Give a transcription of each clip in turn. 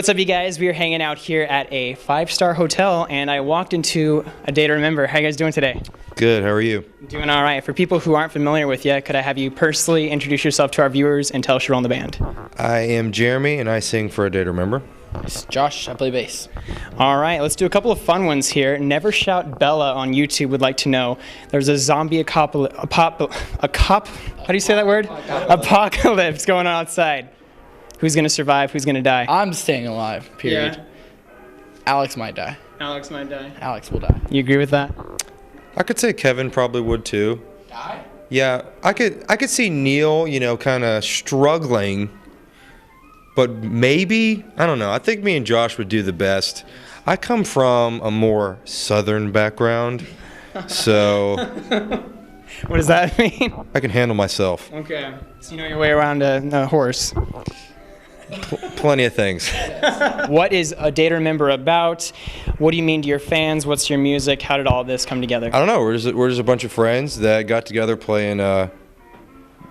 What's up, you guys? We are hanging out here at a 5-star hotel, and I walked into a day to remember. How you guys doing today? Good. How are you? Doing all right. For people who aren't familiar with you, could I have you personally introduce yourself to our viewers and tell us your role in the band? I am Jeremy, and I sing for A Day to Remember. It's Josh. I play bass. All right, let's do a couple of fun ones here. Never Shout Bella on YouTube would like to know. There's a zombie how do you say that word? Apocalypse going on outside. Who's going to survive? Who's going to die? I'm staying alive, period. Yeah. Alex might die. Alex might die. Alex will die. You agree with that? I could say Kevin probably would too. Die? Yeah, I could see Neil, kind of struggling, but maybe, I don't know. I think me and Josh would do the best. I come from a more southern background, so What does that mean? I can handle myself. Okay. So you know your way around a horse. Plenty of things. What is A Day to Remember about? What do you mean to your fans? What's your music? How did all this come together? I don't know. We're just a bunch of friends that got together playing the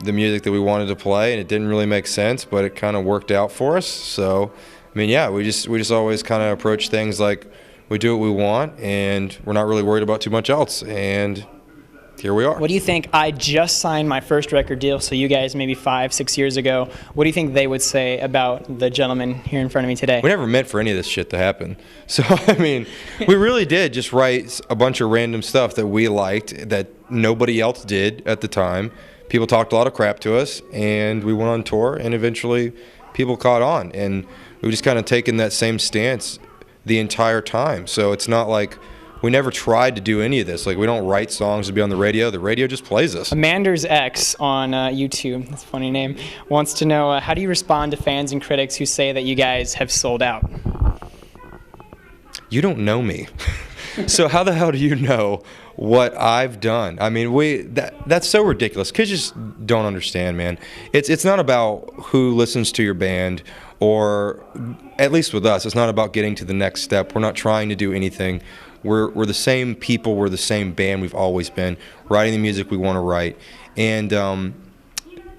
music that we wanted to play, and it didn't really make sense, but it kind of worked out for us. So, I mean, yeah, we just always kind of approach things like we do what we want, and we're not really worried about too much else. And here we are. What do you think? I just signed my first record deal, so you guys maybe 5-6 years ago. What do you think they would say about the gentleman here in front of me today? We never meant for any of this shit to happen. So, I mean, we really did just write a bunch of random stuff that we liked that nobody else did at the time. People talked a lot of crap to us, and we went on tour, and eventually people caught on. And we've just kind of taken that same stance the entire time. So it's not like we never tried to do any of this. Like, we don't write songs to be on the radio. The radio just plays us. Amander's X on YouTube, that's a funny name, wants to know, how do you respond to fans and critics who say that you guys have sold out? You don't know me. So how the hell do you know what I've done? I mean, that's so ridiculous. Kids just don't understand, man. It's not about who listens to your band, or at least with us, it's not about getting to the next step. We're not trying to do anything. We're the same people. We're the same band we've always been, writing the music we want to write. And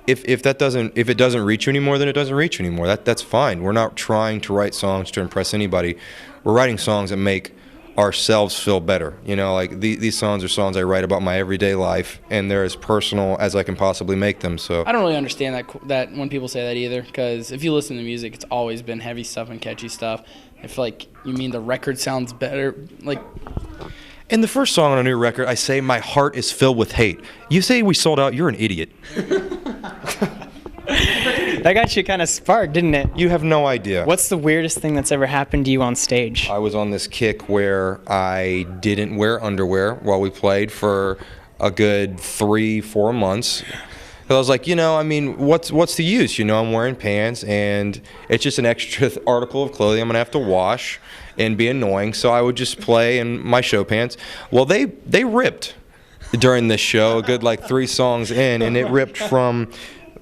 if it doesn't reach you anymore, then it doesn't reach you anymore. That's fine. We're not trying to write songs to impress anybody. We're writing songs that make ourselves feel better. Like these songs are songs I write about my everyday life, and they're as personal as I can possibly make them. So I don't really understand that when people say that either, because if you listen to music, it's always been heavy stuff and catchy stuff. If you mean the record sounds better, like in the first song on a new record, I say my heart is filled with hate. You say we sold out, you're an idiot. That got you kind of sparked, didn't it? You have no idea. What's the weirdest thing that's ever happened to you on stage? I was on this kick where I didn't wear underwear while we played for a good 3-4 months. I was like, what's the use? I'm wearing pants, and it's just an extra article of clothing I'm going to have to wash and be annoying. So I would just play in my show pants. Well, they ripped during this show, a good 3 songs in, and it ripped from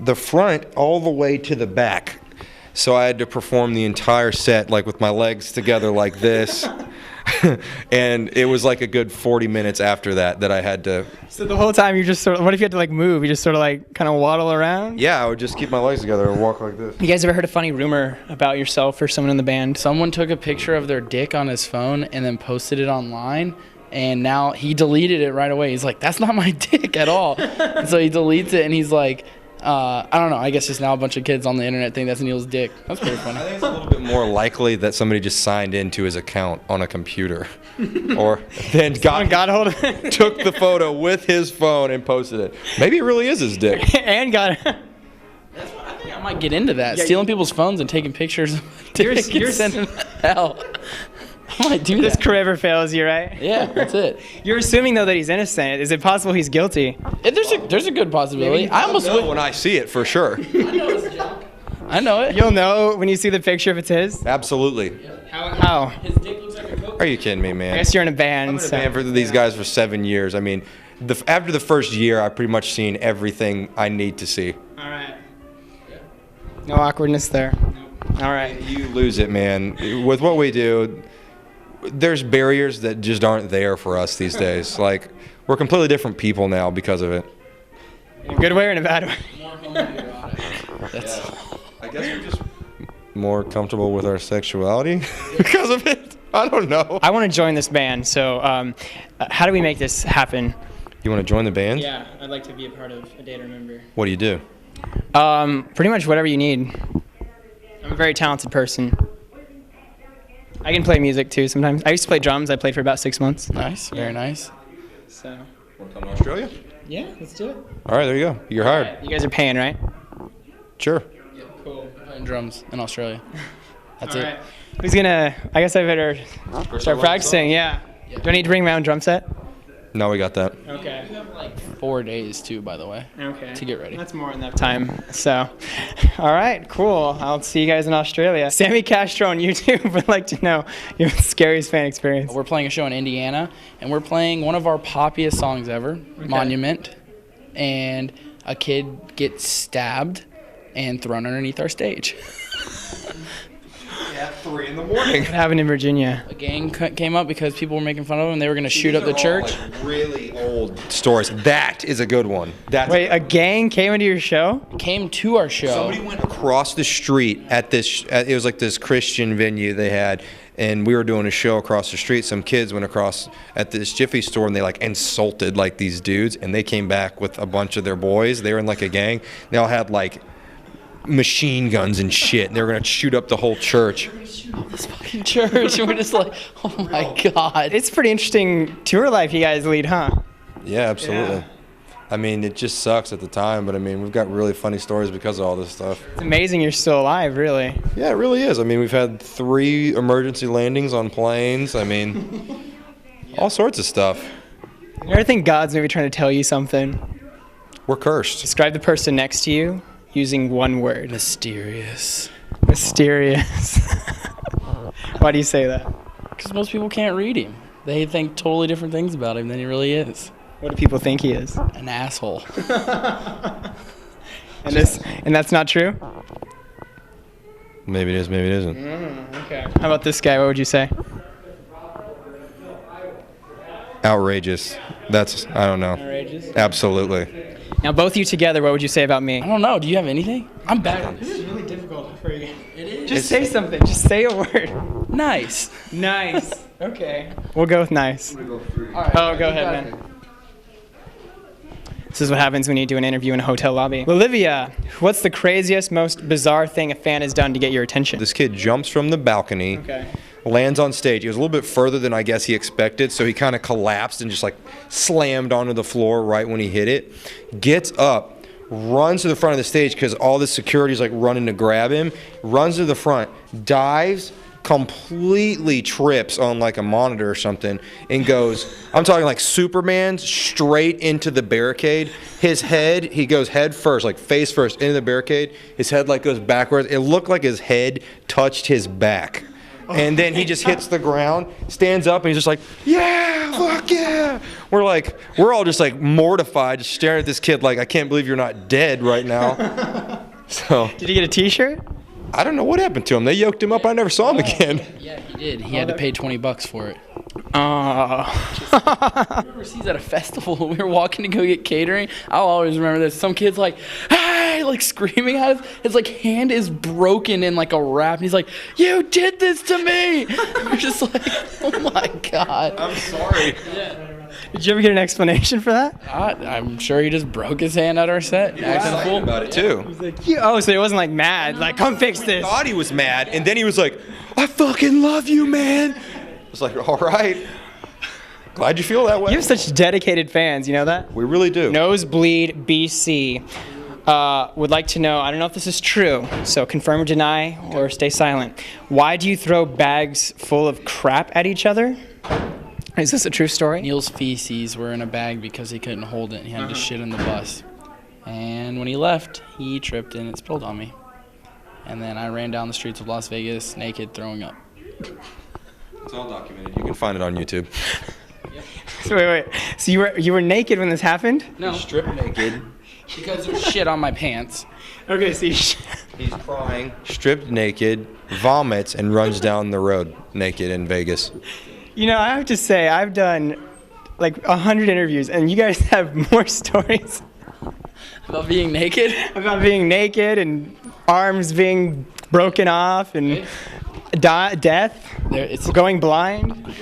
the front all the way to the back. So I had to perform the entire set with my legs together like this. And it was a good 40 minutes after that I had to. So the whole time you just what if you had to move? You just kind of waddle around? Yeah, I would just keep my legs together and walk like this. You guys ever heard a funny rumor about yourself or someone in the band? someone took a picture of their dick on his phone and then posted it online, and now he deleted it right away. He's like, that's not my dick at all. And so he deletes it, and he's like, I don't know. I guess just now a bunch of kids on the internet think that's Neil's dick. That's pretty funny. I think it's a little bit more likely that somebody just signed into his account on a computer, or then got hold of it, took the photo with his phone and posted it. Maybe it really is his dick. and got it. I think I might get into that. Stealing people's phones and taking pictures of dick and sending them to hell. I might do This that. career ever fails you, right? Yeah, that's it. You're assuming, though, that he's innocent. Is it possible he's guilty? There's a good possibility. I almost know when I see it for sure. I know it. You'll know when you see the picture if it's his? Absolutely. How? His dick looks like a coke. Are you kidding me, man? I guess you're in a band. I've been in a band for these guys for 7 years. I mean, after the first year, I've pretty much seen everything I need to see. All right. No awkwardness there. All right. You lose it, man. With what we do, there's barriers that just aren't there for us these days. We're completely different people now because of it. In a good way or in a bad way? That's I guess we're just more comfortable with our sexuality because of it. I don't know. I want to join this band, so how do we make this happen? You want to join the band? Yeah, I'd like to be a part of A Day to Remember. What do you do? Pretty much whatever you need. I'm a very talented person. I can play music too sometimes. I used to play drums. I played for about 6 months. Nice, very nice. So. Want to come to Australia? Yeah, let's do it. All right, there you go. You're hired. You guys are paying, right? Sure. Yeah, cool. Playing drums in Australia. That's All it. right. Who's gonna? I guess I better start practicing. Yeah. Do I need to bring my own drum set? No, we got that. Okay. 4 days too, by the way. Okay. To get ready. That's more than enough time. So, all right, cool. I'll see you guys in Australia. Sammy Castro on YouTube would like to know your scariest fan experience. We're playing a show in Indiana, and we're playing one of our poppiest songs ever, Monument, and a kid gets stabbed and thrown underneath our stage. At 3 in the morning. What happened in Virginia? A gang came up because people were making fun of them, and they were going to shoot up the church. Really old stories. That is a good one. Wait, a gang came into your show? Came to our show. Somebody went across the street at this. It was like this Christian venue they had, and we were doing a show across the street. Some kids went across at this Jiffy store, and they like insulted like these dudes, and they came back with a bunch of their boys. They were in like a gang. They all had like machine guns and shit, and they were gonna shoot up the whole church. This fucking church, and we're just like, oh my god. It's pretty interesting tour life you guys lead, huh? Yeah, absolutely. Yeah. I mean, it just sucks at the time, but I mean, we've got really funny stories because of all this stuff. It's amazing you're still alive, really. Yeah, it really is. I mean, we've had 3 emergency landings on planes. I mean, all sorts of stuff. You ever think God's maybe trying to tell you something? We're cursed. Describe the person next to you using one word. Mysterious. Mysterious. Why do you say that? Because most people can't read him. They think totally different things about him than he really is. What do people think he is? An asshole. And that's not true? Maybe it is, maybe it isn't. Okay. How about this guy? What would you say? Outrageous. That's, I don't know. Outrageous. Absolutely. Now, both you together, what would you say about me? I don't know. Do you have anything? I'm bad. This is really difficult for you. It is. Just say something. Just say a word. Nice. Nice. Okay. We'll go with nice. All right. Oh, go ahead, man. This is what happens when you do an interview in a hotel lobby. Olivia, what's the craziest, most bizarre thing a fan has done to get your attention? This kid jumps from the balcony, Okay. lands on stage. He was a little bit further than I guess he expected, so he kind of collapsed and just like slammed onto the floor right when he hit it. Gets up, runs to the front of the stage because all the security's like running to grab him. Runs to the front, dives, completely trips on like a monitor or something, and goes, I'm talking like Superman, straight into the barricade. His head, he goes head first, like face first into the barricade. His head like goes backwards. It looked like his head touched his back. And then he just hits the ground, stands up, and he's just like, yeah, fuck yeah. We're all just like mortified, just staring at this kid like, I can't believe you're not dead right now. So Did he get a t-shirt? I don't know what happened to him. They yoked him up. I never saw him again. Yeah, he did. He had to pay $20 for it. Oh. Overseas at a festival, we were walking to go get catering. I'll always remember this. Some kid's like, hey, like screaming at us. His like hand is broken in like a wrap. And he's like, you did this to me. We're just like, oh my God. I'm sorry. Did you ever get an explanation for that? I'm sure he just broke his hand at our set. Acting a fool. About it too. Oh, so he wasn't like mad, like come fix this. Thought he was mad, and then he was like, I fucking love you, man. I was like, all right. Glad you feel that way. You have such dedicated fans, you know that? We really do. Nosebleed BC would like to know, I don't know if this is true, so confirm or deny or stay silent. Why do you throw bags full of crap at each other? Is this a true story? Neil's feces were in a bag because he couldn't hold it. He had to shit in the bus. And when he left, he tripped and it spilled on me. And then I ran down the streets of Las Vegas naked, throwing up. It's all documented. You can find it on YouTube. So wait. So you were naked when this happened? No. Stripped naked. Because there's shit on my pants. Okay, so He's crying, stripped naked, vomits, and runs down the road naked in Vegas. you know, I have to say, I've done like 100 interviews, and you guys have more stories About being naked? about being naked and arms being broken off and death, It's going blind.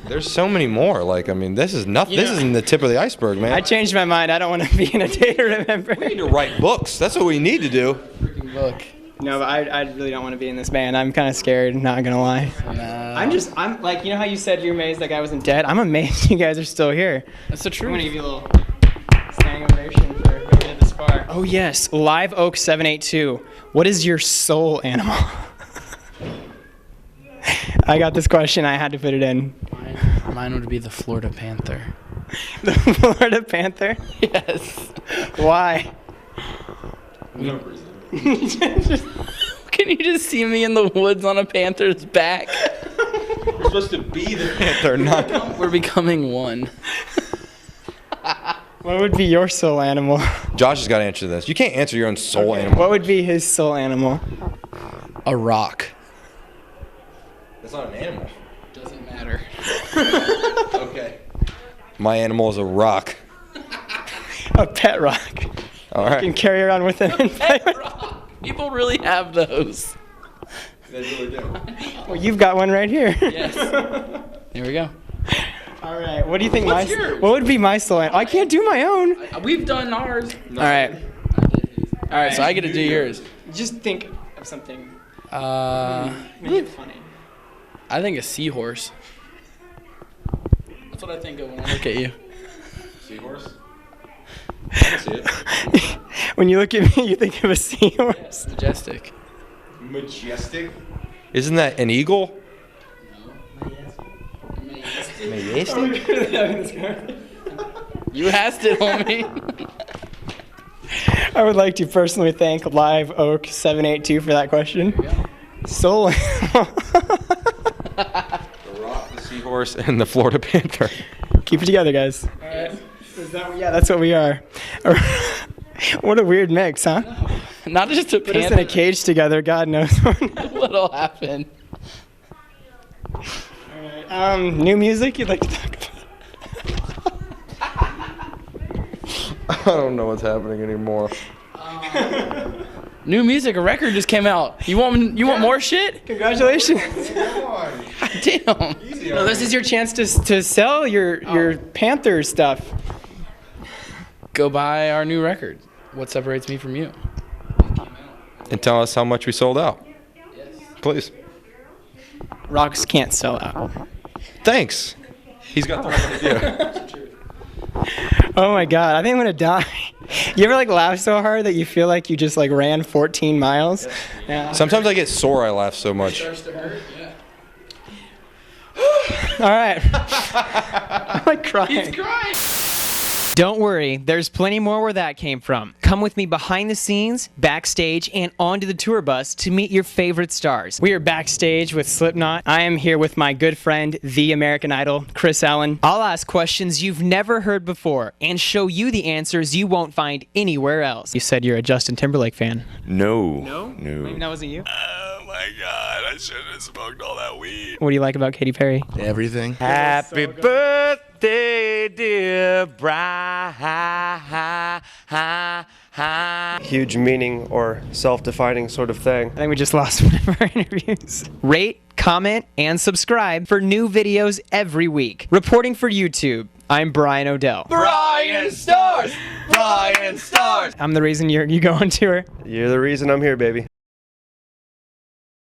There's so many more. Like, I mean, this is nothing. This isn't the tip of the iceberg, man. I changed my mind. I don't want to be in a day to remember. We need to write books. That's what we need to do. freaking book. No, but I really don't want to be in this band. I'm kind of scared, not gonna lie. I'm like, you know how you said you're amazed that guy wasn't dead? I'm amazed you guys are still here. That's the I'm truth. gonna give you a little standing ovation for making it this far. Oh yes, Live Oak 782. What is your soul animal? I got this question. I had to put it in. Mine would be the Florida Panther. The Florida Panther? Yes. Why? Can you just see me in the woods on a panther's back? We're supposed to be the panther, not. We're becoming one. What would be your soul animal? Josh has got to answer this. You can't answer your own soul animal. What would be his soul animal? A rock. That's not an animal. Doesn't matter. Okay. My animal is a rock. A pet rock. All You can right. carry around with him and play with. People really have those. They really do. Well, you've got one right here. Yes. Here we go. All right. What do you think What's my? yours? What would be my soul animal? I can't do my own. We've done ours. All right. All right, so I get to do yours. Just think of something. Make it funny. I think a seahorse. That's what I think of when I look at you. Seahorse? I can see it. When you look at me, you think of a seahorse. Majestic. Majestic? Isn't that an eagle? Majestic? You asked it, homie. I would like to personally thank Live Oak 782 for that question. Soul animal. The rock, the seahorse, and the Florida panther. Keep it together, guys. All right. Yeah, that's what we are. What a weird mix, huh? Not just a Put us in a panther. cage together. God knows. What'll happen? New music you'd like to talk about? I don't know what's happening anymore. New music, a record just came out. You want more shit? Congratulations. God damn. No, this is your chance to sell your Panther stuff. Go buy our new record. What separates me from you? And tell us how much we sold out. Please. Rocks can't sell out. Thanks. He's got the right idea. Oh my God, I think I'm gonna die. You ever like laugh so hard that you feel like you just like ran 14 miles? Yeah. Sometimes I get sore, I laugh so much. All right. I'm like crying. He's crying. Don't worry, there's plenty more where that came from. Come with me behind the scenes, backstage, and onto the tour bus to meet your favorite stars. We are backstage with Slipknot. I am here with my good friend, the American Idol, Chris Allen. I'll ask questions you've never heard before and show you the answers you won't find anywhere else. You said you're a Justin Timberlake fan. No. No? Maybe that wasn't you? Oh my God, I shouldn't have smoked all that weed. What do you like about Katy Perry? Everything. Happy birthday, dear Brian. Huge meaning or self-defining sort of thing. I think we just lost one of our interviews. Rate, comment, and subscribe for new videos every week. Reporting for YouTube, I'm Brian O'Dell. BryanStars! BryanStars! I'm the reason you go on tour. You're the reason I'm here, baby.